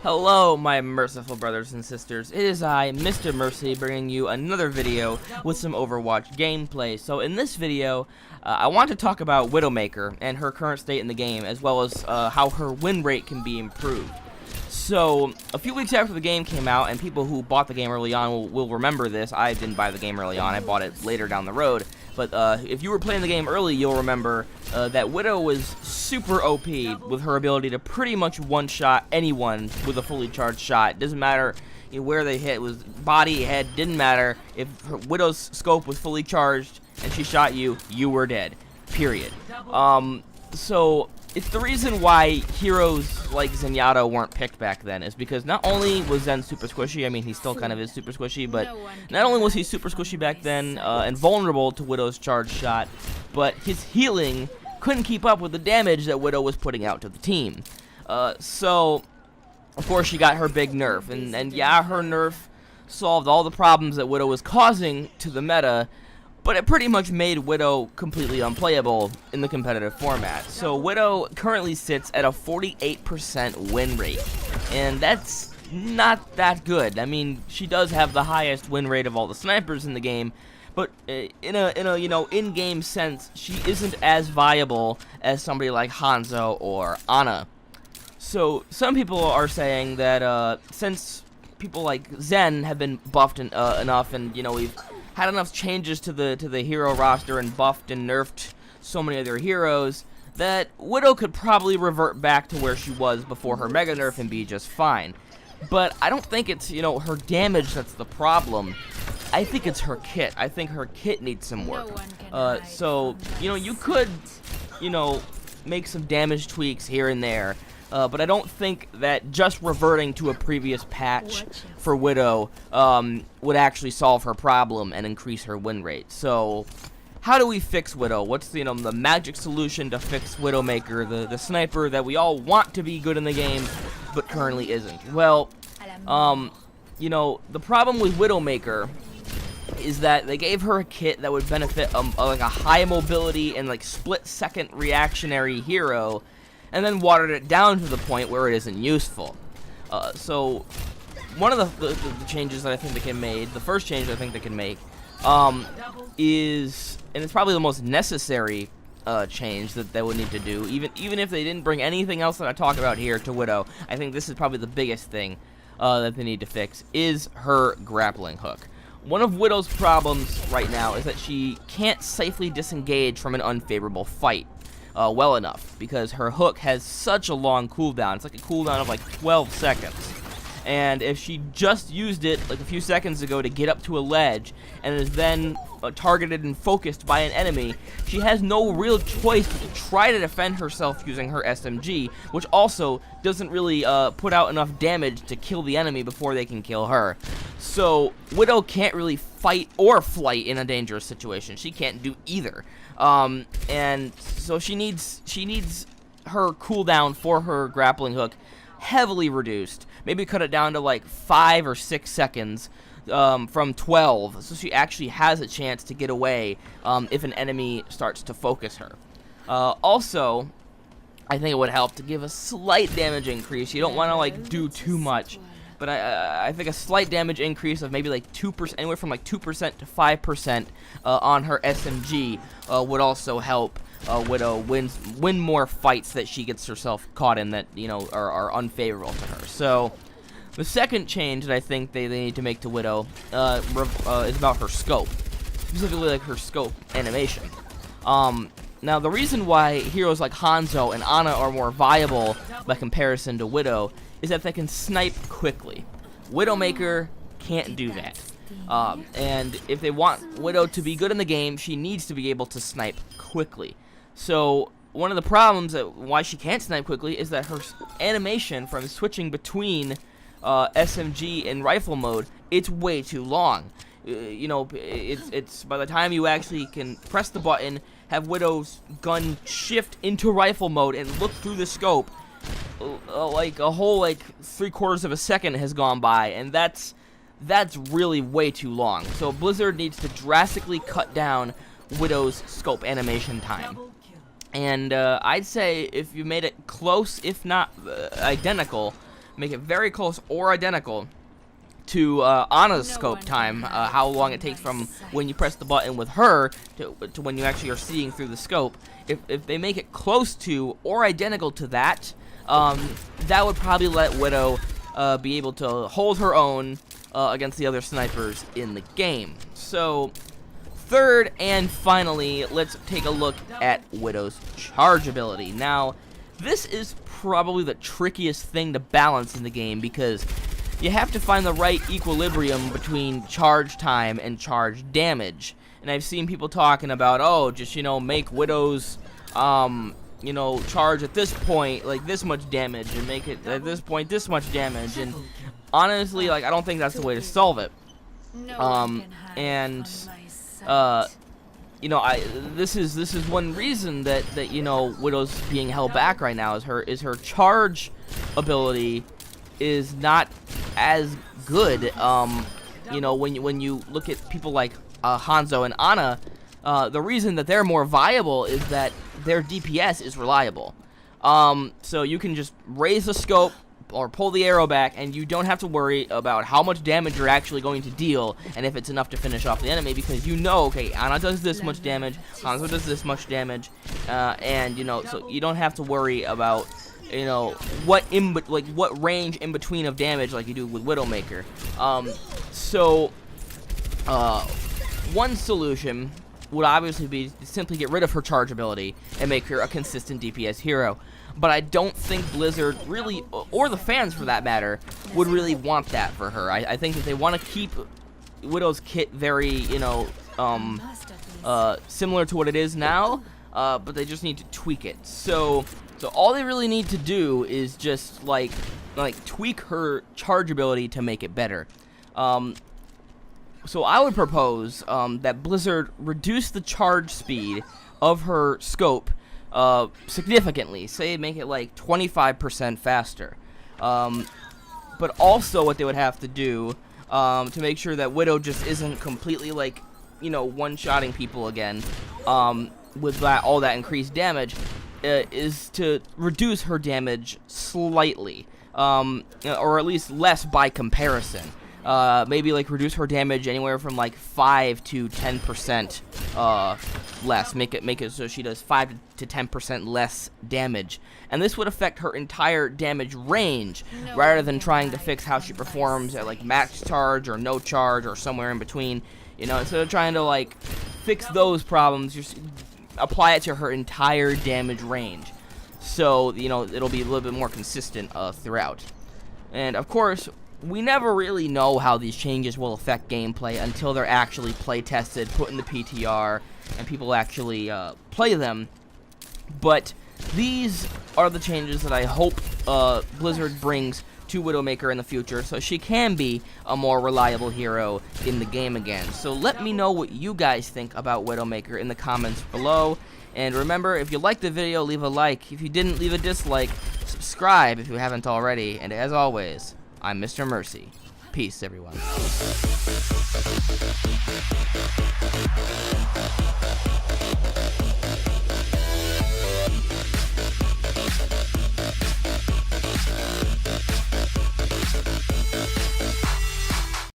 Hello, my merciful brothers and sisters. It is I, MisterMercy, bringing you another video with some Overwatch gameplay. So in this video, I want to talk about Widowmaker and her current state in the game, as well as how her win rate can be improved. So, a few weeks after the game came out, and people who bought the game early on will remember this. I didn't buy the game early on, I bought it later down the road. But if you were playing the game early, you'll remember that Widow was super OP with her ability to pretty much one-shot anyone with a fully charged shot. It doesn't matter where they hit, it was body, head, didn't matter. If her Widow's scope was fully charged and she shot you, you were dead. Period. So it's the reason why heroes like Zenyatta weren't picked back then, is because not only was Zen super squishy, I mean he still kind of is super squishy, but not only was he super squishy back then and vulnerable to Widow's charged shot, but his healing couldn't keep up with the damage that Widow was putting out to the team. So of course she got her big nerf, and yeah, her nerf solved all the problems that Widow was causing to the meta, but it pretty much made Widow completely unplayable in the competitive format. So Widow currently sits at a 48% win rate, and that's not that good. I mean, she does have the highest win rate of all the snipers in the game, but in a in-game sense, she isn't as viable as somebody like Hanzo or Ana. So some people are saying that since people like Zen have been buffed enough, and we've had enough changes to the hero roster and buffed and nerfed so many other heroes, that Widow could probably revert back to where she was before her mega nerf and be just fine. But I don't think it's her damage that's the problem. I think it's her kit. I think her kit needs some work. So you could make some damage tweaks here and there. But I don't think that just reverting to a previous patch for Widow would actually solve her problem and increase her win rate. So, how do we fix Widow? What's the magic solution to fix Widowmaker, the sniper that we all want to be good in the game, but currently isn't? Well, the problem with Widowmaker is that they gave her a kit that would benefit like a high mobility and like split-second reactionary hero, and then watered it down to the point where it isn't useful. So one of the changes that I think they can make, the first change I think they can make, is, and it's probably the most necessary change that they would need to do, even if they didn't bring anything else that I talk about here to Widow, I think this is probably the biggest thing that they need to fix, is her grappling hook. One of Widow's problems right now is that she can't safely disengage from an unfavorable fight well enough, because her hook has such a long cooldown. It's like a cooldown of like 12 seconds. And if she just used it like a few seconds ago to get up to a ledge and is then targeted and focused by an enemy, she has no real choice but to try to defend herself using her SMG, which also doesn't really put out enough damage to kill the enemy before they can kill her. So Widow can't really fight or flight in a dangerous situation. She can't do either. And so she needs her cooldown for her grappling hook heavily reduced. Maybe cut it down to like 5 or 6 seconds from 12, so she actually has a chance to get away if an enemy starts to focus her. Also, I think it would help to give a slight damage increase. You don't want to like do too much, but I think a slight damage increase of maybe like 2%, anywhere from like 2% to 5% on her SMG would also help Widow win more fights that she gets herself caught in that are unfavorable to her. So the second change that I think they need to make to Widow is about her scope, specifically like her scope animation. Now the reason why heroes like Hanzo and Ana are more viable by comparison to Widow is that they can snipe quickly. Widowmaker can't do that. And if they want Widow to be good in the game, she needs to be able to snipe quickly. So one of the problems why she can't snipe quickly is that her animation from switching between SMG and rifle mode, it's way too long. It's by the time you actually can press the button, have Widow's gun shift into rifle mode and look through the scope, like a whole 3/4 of a second has gone by, and that's really way too long. So Blizzard needs to drastically cut down Widow's scope animation time. And I'd say if you made it close, if not identical, make it very close or identical to Ana's scope time, how long it takes from when you press the button with her to when you actually are seeing through the scope. If they make it close to or identical to that, that would probably let Widow be able to hold her own against the other snipers in the game. So, third and finally, let's take a look at Widow's charge ability. Now, this is probably the trickiest thing to balance in the game because you have to find the right equilibrium between charge time and charge damage. And I've seen people talking about, oh, just, make Widow's, charge at this point, like, this much damage, and make it, at this point, this much damage. And honestly, like, I don't think that's the way to solve it. This is one reason that Widow's being held back right now is her charge ability is not as good. When you look at people like Hanzo and Ana, the reason that they're more viable is that their DPS is reliable. So you can just raise the scope or pull the arrow back, and you don't have to worry about how much damage you're actually going to deal and if it's enough to finish off the enemy, because okay, Ana does this much damage, Hanzo does this much damage, so you don't have to worry about what range in between of damage like you do with Widowmaker. One solution would obviously be to simply get rid of her charge ability and make her a consistent DPS hero. But I don't think Blizzard really, or the fans for that matter, would really want that for her. I think that they want to keep Widow's kit very, similar to what it is now, but they just need to tweak it. So all they really need to do is just like tweak her charge ability to make it better. So I would propose that Blizzard reduce the charge speed of her scope significantly. Say make it like 25% faster. But also what they would have to do to make sure that Widow just isn't completely one-shotting people again with all that increased damage, is to reduce her damage slightly, or at least less by comparison. Maybe reduce her damage anywhere from 5 to 10% less. Make it so she does 5 to 10% less damage, and this would affect her entire damage range rather than trying to fix how she performs at max charge or no charge or somewhere in between. Instead of trying to fix those problems, just apply it to her entire damage range, so it'll be a little bit more consistent throughout. And of course, we never really know how these changes will affect gameplay until they're actually play tested, put in the PTR, and people actually play them. But these are the changes that I hope Blizzard brings to Widowmaker in the future, so she can be a more reliable hero in the game again. So let me know what you guys think about Widowmaker in the comments below. And remember, if you liked the video, leave a like. If you didn't, leave a dislike. Subscribe if you haven't already. And as always, I'm MisterMercy. Peace, everyone.